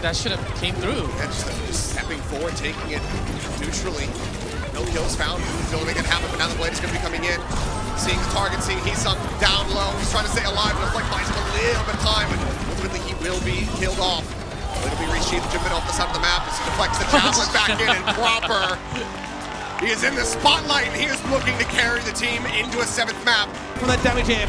that should have came through. And just stepping forward, taking it neutrally. No kills found. Still make it happen, but now the blade is going to be coming in. Seeing the target, seeing Meizong down low. He's trying to stay alive, but it's like buys him a little bit of time, and ultimately he will be killed off. It'll be resheathed, jumping off the side of the map as he deflects the javelin back in, and Proper. He is in the spotlight, and he is looking to carry the team into a 7th map. From that damage amp.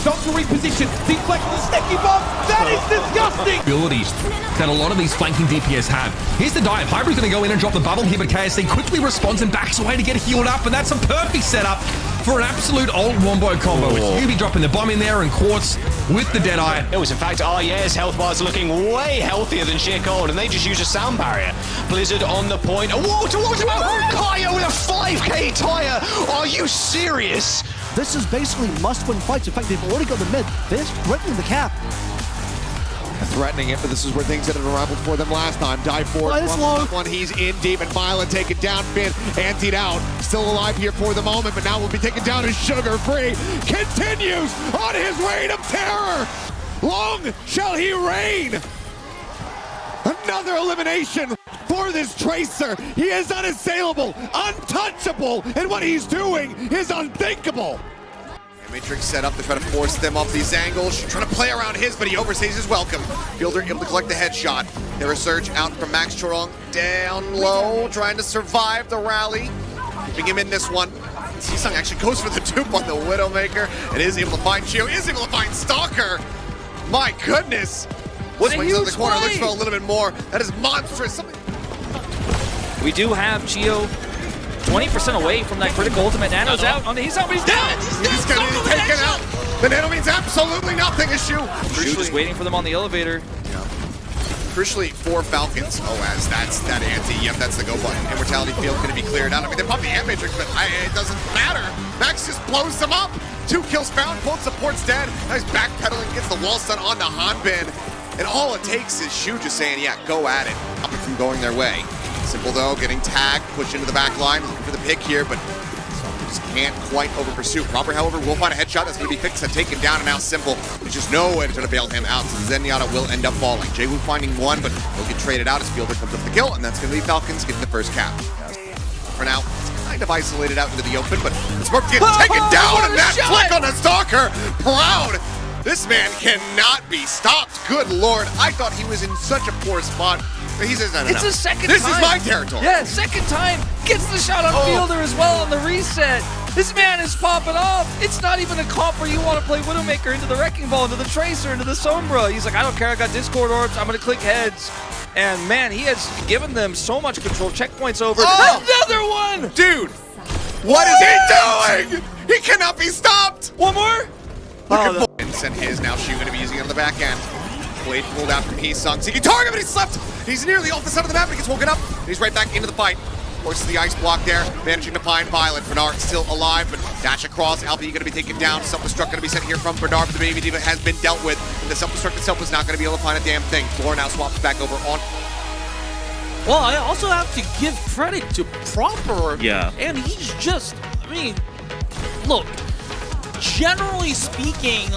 Stop to reposition, deflect the sticky bomb, that is disgusting! Abilities that a lot of these flanking DPS have. Here's the dive, Hybri's gonna go in and drop the bubble here, but KSC quickly responds and backs away to get healed up, and that's a perfect setup for an absolute old wombo combo, with Yubi dropping the bomb in there and Quartz with the Deadeye. It was in fact RY's health bars looking way healthier than sheer cold, and they just used a sound barrier. Blizzard on the point. Whoa, towards him! Kaya with a 5k tire! Are you serious? This is basically must-win fights. In fact, they've already got the mid. They're threatening the cap. Threatening it, but this is where things ended unraveled for them last time. Dive forward from one. He's in deep, and Violent taken down. Finn antied out. Still alive here for the moment, but now will be taken down as Sugar Free continues on his reign of terror. Long shall he reign. Another elimination for this Tracer. He is unassailable, untouchable, and what he's doing is unthinkable. Matrix set up to try to force them off these angles. She's trying to play around his, but he overstays his welcome. Fielder able to collect the headshot. The resurge out from Max Chorong down low, trying to survive the rally. Keeping him in this one. Meizong actually goes for the dupe on the Widowmaker and is able to find Chio, is able to find Stalker. My goodness. Swings out the corner, looks for a little bit more. That is monstrous. We do have Chio 20% away from that critical ultimate. Nano's out on the He's down. He's going to be taken out. The Nano means absolutely nothing. Issue. Crucially just waiting for them on the elevator. Yeah. Crucially, 4 Falcons. Oh, as that's that anti. Yep, that's the go button. Immortality field going to be cleared out. I mean, they popped the Ant Matrix, but it doesn't matter. Max just blows them up. 2 kills found. Both supports dead. Now he's backpedaling, gets the wall stun on the Hanbin. And all it takes is Shu just saying, yeah, go at it. Up it from going their way. Simple though, getting tagged, pushed into the back line, looking for the pick here, but just can't quite over pursue. Proper, however, will find a headshot that's going to be fixed and taken down, and now Simple. There's just no way to try to bail him out, so Zenyatta will end up falling. Jaywu finding one, but he'll get traded out as Fielder comes up the kill, and that's going to be Falcons getting the first cap. For now, it's kind of isolated out into the open, but the smoke gets taken down, and that flick on the Stalker. Proud. This man cannot be stopped. Good lord, I thought he was in such a poor spot. He says, no. It's the second this time. This is my territory. Yeah, second time. Gets the shot on Fielder as well on the reset. This man is popping off. It's not even a comp where you want to play Widowmaker into the Wrecking Ball, into the Tracer, into the Sombra. He's like, I don't care, I got Discord orbs, I'm going to click heads. And man, he has given them so much control. Checkpoints over. Another one! Dude, what is he doing? He cannot be stopped. One more? Send his now. Shu going to be using it on the back end. Blade pulled out from Meizong. Seeking target, but he slept. He's nearly off the side of the map, but he gets woken up. He's right back into the fight. Forces the ice block there, managing to find Violent. Bernard still alive, but dash across. Alpha going to be taken down. Self-destruct going to be sent here from Bernard, but the Baby Diva has been dealt with. And the self-destruct itself was not going to be able to find a damn thing. Floor now swaps back over on. Well, I also have to give credit to Proper. Yeah. And he's just, I mean, look. Generally speaking,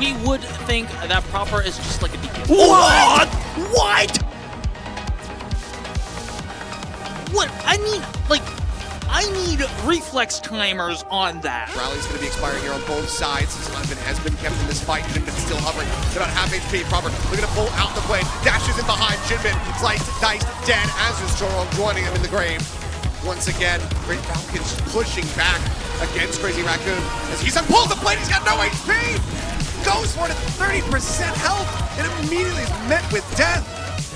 we would think that Proper is just like a DPS. What? What? What? I mean, like, I need reflex timers on that. Rally's going to be expiring here on both sides. Hanbin has been kept in this fight. Jinbin still hovering. It's about half HP. Proper looking to pull out the blade. Dashes in behind. Jinbin sliced, diced, dead, as is Chorong joining him in the grave. Once again, Great Falcons pushing back against Crazy Raccoon. As he's pulls the blade, he's got no HP! Goes for it at 30% health, and immediately is met with death.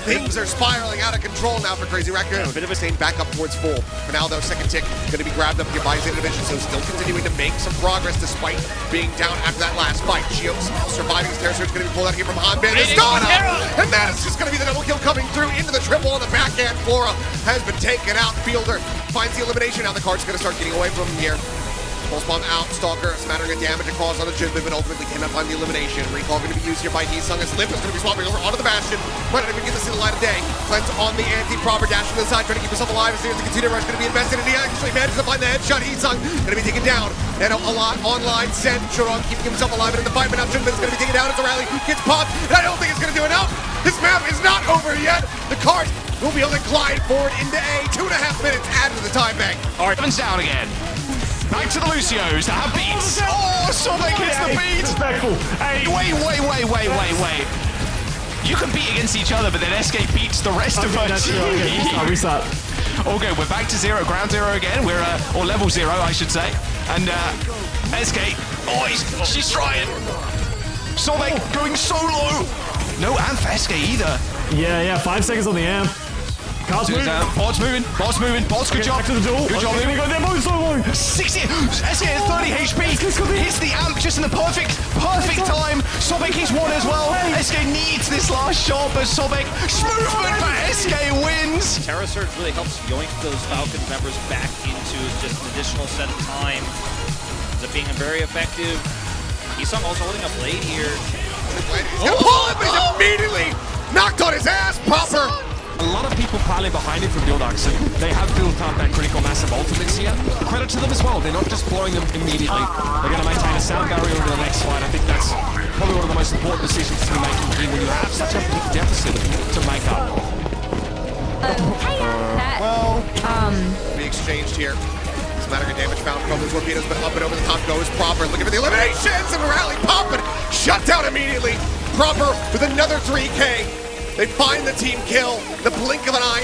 Things are spiraling out of control now for Crazy Raccoon. A bit of a stain back up towards full. For now, though, second tick going to be grabbed up here by Zeta Division, so still continuing to make some progress despite being down after that last fight. Chio surviving his terror surge, going to be pulled out here from Hanbin. It's done! And that is just going to be the double kill coming through into the triple on the backhand. Flora has been taken out. Fielder finds the elimination. Now the card's going to start getting away from him here. Pulse bomb out, Stalker smattering of damage across on the Jinbin, but ultimately cannot find the elimination. Recall going to be used here by Meizong as Limp is going to be swapping over onto the Bastion. Might not even get to see the light of day. Cleanse on the anti-proper, dash to the side, trying to keep himself alive as the continued rush going to be invested, and he actually manages to find the headshot. Meizong going to be taken down. And a lot online, send Chorong keeping himself alive in the fight, but now Jinbin's going to be taken down as the rally gets popped, and I don't think it's going to do enough. This map is not over yet. The cart will be able to glide forward into A. 2.5 minutes added to the time bank. All right, Evan's down again. Back to the Lucios that have beats. Oh, Sobek hits the beat. Hey, wait. You can beat against each other, but then SK beats the rest of us. I'll reset. All good, we're back to zero, ground zero again. We're, or level zero, I should say. And SK, she's trying. Sobek going solo. No amp for SK either. Yeah, 5 seconds on the amp. Car's moving. Bot's moving. Good job. Back to the duel. Good job. Okay, go there, move so long. 60. SK has 30 HP. Hits the amp just in the perfect time. Sobek hits one as well. SK needs this last shot, but Sobek, movement for SK wins. Terra Surge really helps yoink those Falcons members back into just an additional set of time. Ends up being very effective. Meizong also holding a blade here. He's gonna pull it, but he's immediately knocked on his ass proper. A lot of people piling behind him from Buildox, and they have built up that critical mass of ultimates here. Credit to them as well. They're not just blowing them immediately. They're going to maintain a sound barrier into the next fight. I think that's probably one of the most important decisions to be making here when you have such a big deficit to make up. Be exchanged here. Doesn't matter your damage found from the torpedoes, but up and over the top goes Proper. Looking for the eliminations and rally popping. Shut down immediately. Proper with another 3K. They find the team kill. The blink of an eye.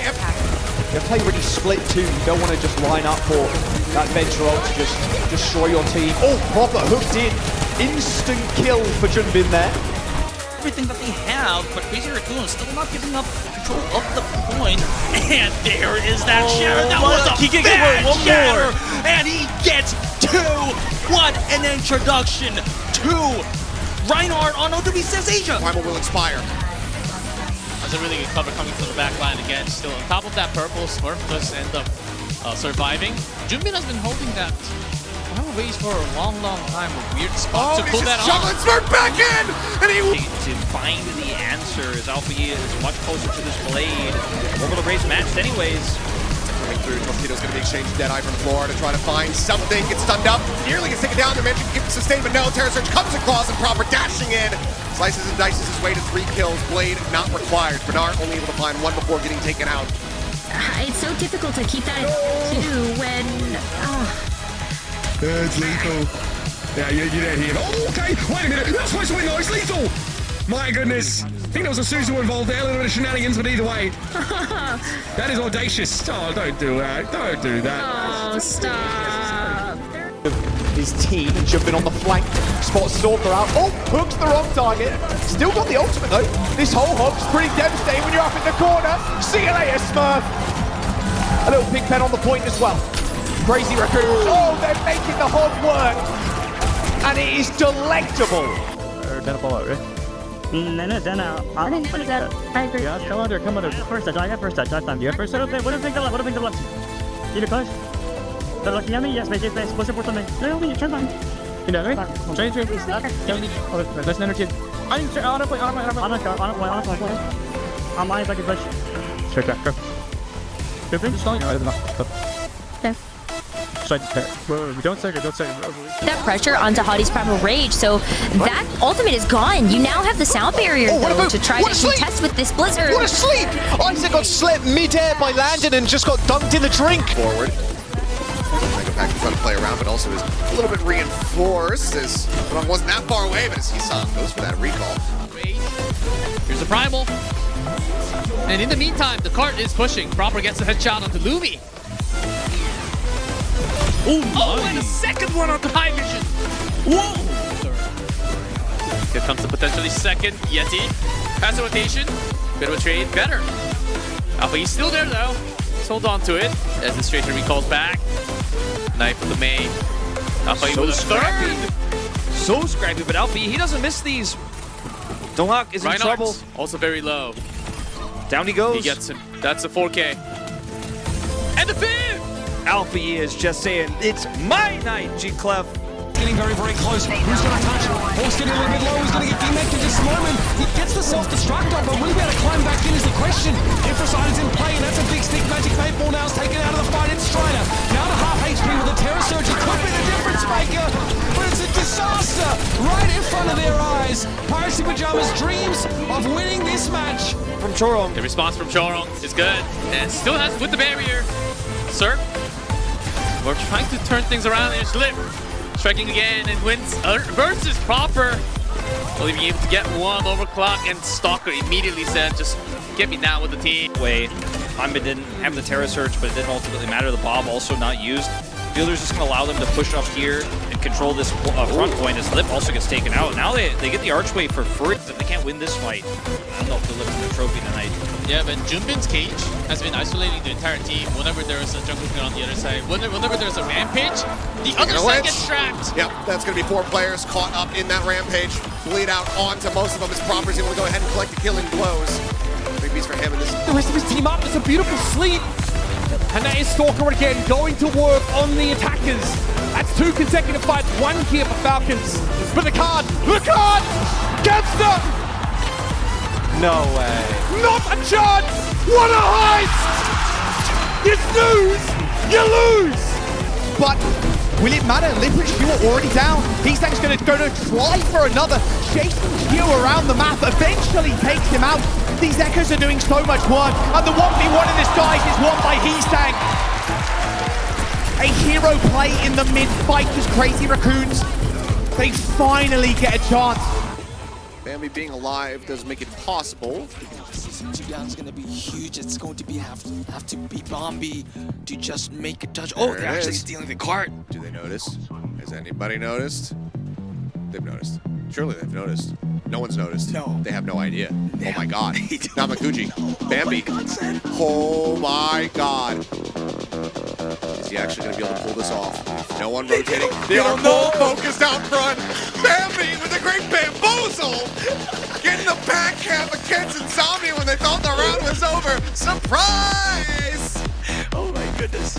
You play really split too. You don't want to just line up for that venture ult to just destroy your team. Oh, Proper hooked in. Instant kill for Junbin there. Everything that they have, but Crazy Raccoon still not giving up control of the point. And there is that shatter. That was a bad shatter. And he gets 2. What an introduction to Reinhardt on O2B says Asia. Primal will expire. That's a really good cover coming from the back line again. Still on top of that purple, Smurf does end up surviving. Junbin has been holding that ways for a long time. A weird spot to pull that off. Smurf back in! And he to find the answers. Alpha is much closer to this blade. Over the race matched anyways. Coming through, Torpedo's going to be exchanged Deadeye from the floor to try to find something. Gets stunned up. Nearly gets taken down. The man can give sustained, but no. Terra Surge comes across and Proper dashing in. Slices and dices his way to 3 kills. Blade not required. Bernard only able to find 1 before getting taken out. It's so difficult to keep that at 2 when... It's lethal. Yeah, you're there here. Oh, okay. Wait a minute. That's supposed to win. No, it's lethal. My goodness. I think there was a Suzu involved there. A little bit of shenanigans, but either way. That is audacious. Oh, don't do that. Don't do that. Oh, stop. His team and jumping on the flank. Spot Stalker out. Oh, hooks the wrong target. Still got the ultimate though. This whole hook's pretty devastating when you're up in the corner. See you later, Smurf. A little pig pen on the point as well. Crazy Raccoon. Oh, they're making the hog work. And it is delectable. I didn't do that. I agree. Yeah, come on. First touch, I got first touch. Last time. You have first touch. What if they left? Need a push? They're looking at me. Yes, make it face. What's support something? No, you turn on. You know, right? Change it. Let's energy. I'm on a play. On a play. I'm lying like a push. Straight back. Go. Good thing. Just going. Okay. Don't say it. That pressure onto Hotti's Primal Rage, so that ultimate is gone. You now have the sound barrier though, to try to contest with this Blizzard. What a sleep! Isaac got slept mid-air by Landon and just got dunked in the drink. Forward. Megapack can try to play around, but also is a little bit reinforced as Bronk wasn't that far away, but as he saw, goes for that recall. Here's the Primal. And in the meantime, the cart is pushing. Proper gets a headshot onto Lumi. Oh, and a second one on the high vision. Whoa! Here comes the potentially second Yeti. Has a rotation. Bit of a trade. Better. Alpha, he's still there though. Let's hold on to it as the Stranger recalls back. Knife of the May. Alpha, So scrappy. So scrappy, but Alpha, he doesn't miss these. Donlock is in trouble. Also very low. Down he goes. He gets him. That's a 4K. And the pin! Alpha is just saying, it's my night, G-Clef. Getting very, very close. Who's going to touch? Horse getting a little bit low. Who's going to get demoted just a moment? He gets the self-destruct on, but will he be able to climb back in is the question. Infraside is in play, and that's a big stick. Magic Paintball now is taken out of the fight. It's Strider. Now to half HP with a Terra Surge. It could be the difference maker, but it's a disaster. Spander right in front of their eyes. Pirates in Pajamas dreams of winning this match. From Chorong. The response from Chorong is good, and still has with the barrier. Sir, we're trying to turn things around. There's Lip striking again and wins. Burns is proper. Will he be able to get one overclock? And Stalker immediately said, just get me down with the team. Way. Hanbin didn't have the Terra Surge, but it didn't ultimately matter. The Bomb also not used. Fielder's just going to allow them to push up here and control this front point as Lip also gets taken out. Now they get the Archway for free. If they can't win this fight, I don't know if they'll lift the trophy tonight. Yeah, but Junbin's cage has been isolating the entire team. Whenever there is a jungle clear on the other side, whenever there's a rampage, the other side gets trapped. Yep, that's going to be 4 players caught up in that rampage. Bleed out onto most of them as Proper's able to go ahead and collect the killing blows. Big piece for him in this. The rest of his team up. It's a beautiful sleep. And that is Stalker again going to work on the attackers. That's 2 consecutive fights, 1 here for Falcons. But the card, Gapster! No way. Not a chance! What a heist! You snooze, you lose! But will it matter? Lippridge Q are already down. He's going to try for another. Chasing Q around the map eventually takes him out. These Echoes are doing so much work, and the 1v1 in disguise is won by Heesang. A hero play in the mid-fight as Crazy Raccoons. They finally get a chance. Bambi being alive does make it possible. Season 2 down is going to be huge. It's going to be have to be Bambi to just make a touch. Oh, they're actually stealing the cart. Do they notice? Has anybody noticed? They've noticed. Surely they've noticed. No one's noticed. No. They have no idea. Oh my god. Namakuji. Bambi. Oh my god. Is he actually going to be able to pull this off? No one rotating. They are full focused out front. Bambi with a great bamboozle. Getting the back cap against Zombie when they thought the round was over. Surprise! Oh my goodness.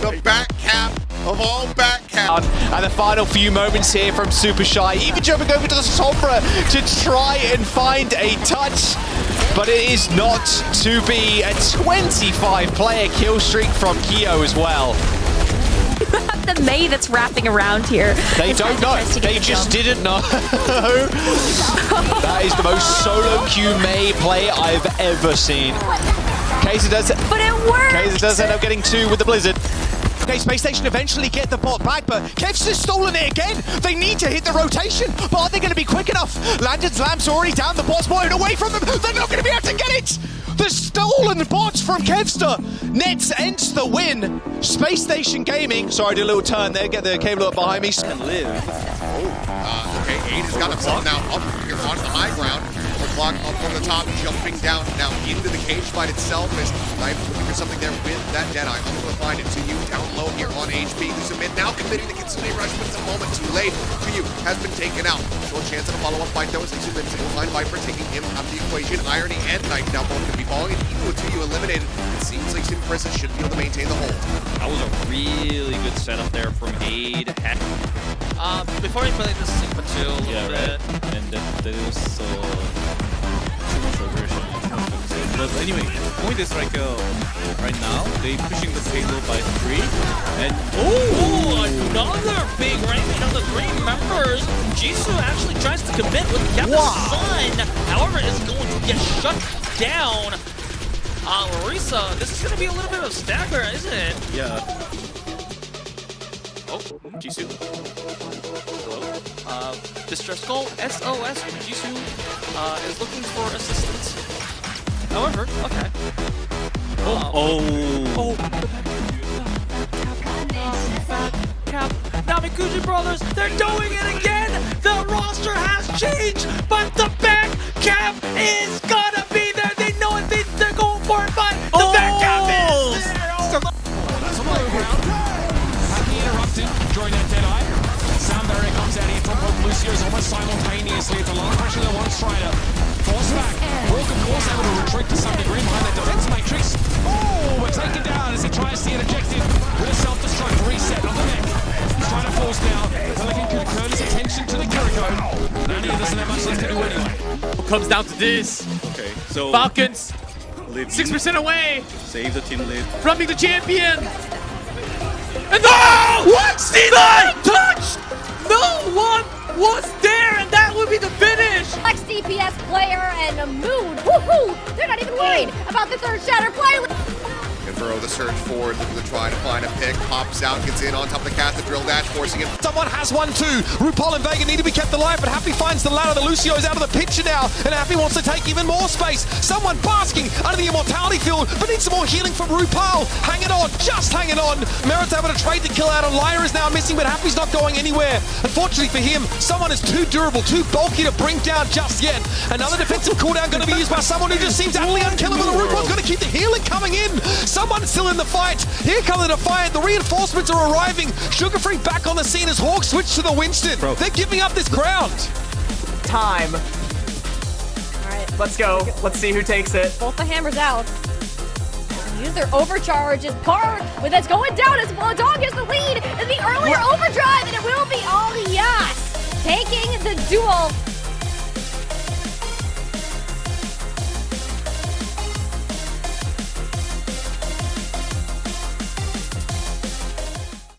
The back cap of all back caps. And the final few moments here from Super Shy, even jumping over to the Sombra to try and find a touch. But it is not to be. A 25-player kill streak from Kyo as well. The Mei that's wrapping around here. They don't know. They just didn't know. That is the most solo Q Mei play I've ever seen. Kaiser does it. But it works! Kaiser does end up getting 2 with the Blizzard. Okay, Space Station eventually get the bot back, but Kev's just stolen it again. They need to hit the rotation, but are they going to be quick enough? Landon's Lamp's already down, the bot's moving away from them. They're not going to be able to get it! The stolen bots from Kevster. Nets ends the win. Space Station Gaming, sorry, I did a little turn there, get the cable up behind me. And live. Okay, 8 has got himself now up here onto the high ground. Clock up from the top, jumping down now into the cage fight itself as Knife looking for something there with that Deadeye. I'm going to find it to you down low here on HP. Lusamid now committing the Kitsune Rush, but it's a moment too late. To you has been taken out. Still a chance at a follow-up fight though as Lusamid will find Viper taking him out of the equation. Irony and Knife now both going to be falling, and even with 2U eliminated, it seems like Simpressa should be able to maintain the hold. That was a really good setup there from Aid. Before we play this Sigma 2 a little bit. And there was but anyway, the point is like right now they pushing the payload by 3, and Another big rank, another 3 members. Jisoo actually tries to commit with Captain's Son. However, it's going to get shut down. Marisa, this is going to be a little bit of a stagger, isn't it? yeah. Oh, Jisoo. Hello. Distress call, SOS. Jisoo is looking for assistance. However, okay. Cap. Namikuji brothers, they're doing it again! The roster has changed, but the back cap is gonna be there! They know it, they're going for it, but the back cap is there! That's on the low ground. Happy interrupted during that Deadeye. Sound barrier comes out here from both Lucio's almost simultaneously. It's a lot of pressure on one Strider. Force back. Walk, of course, able to retreat to some degree behind that defense matrix. Oh, but taken down as he tries to get ejected with a self-destruct reset on the neck. Strider falls down. Pelican could turn his attention to the Kiriko. Nani doesn't have much left to do anyway. It comes down to this. Okay, so Falcons, 6% away. Save the team live. Rubbing the champion. And no! What? Steven! Touched! No one was there, and that would be the finish! Flex DPS player and a Moon, woohoo! They're not even worried about the third shatter player. And Burrow the surge forward, looking to try to find a pick, pops out, gets in on top of the cat, the drill dash, forcing him. Someone has one too. RuPaul and Vega need to be kept alive, but Happy finds the ladder. The Lucio's out of the picture now, and Happy wants to take even more space. Someone basking under the immortality field, but needs some more healing from RuPaul. Hanging on, just hanging on. Merit's able to trade the kill out, and Lyra is now missing, but Happy's not going anywhere. Unfortunately for him, someone is too durable, too bulky to bring down just yet. Another defensive cooldown going to be used by someone who just seems utterly unkillable. And RuPaul's going to keep the healing coming in. Someone's still in the fight. Here comes the Defiant. The reinforcements are arriving. Sugar Free back on the scene as Hawk switch to the Winston. They're giving up this ground. Time. All right. Let's go. Let's see who takes it. Both the hammers out. Use their overcharge as Park, but that's going down as Dog has the lead in the earlier overdrive, and it will be Alias taking the duel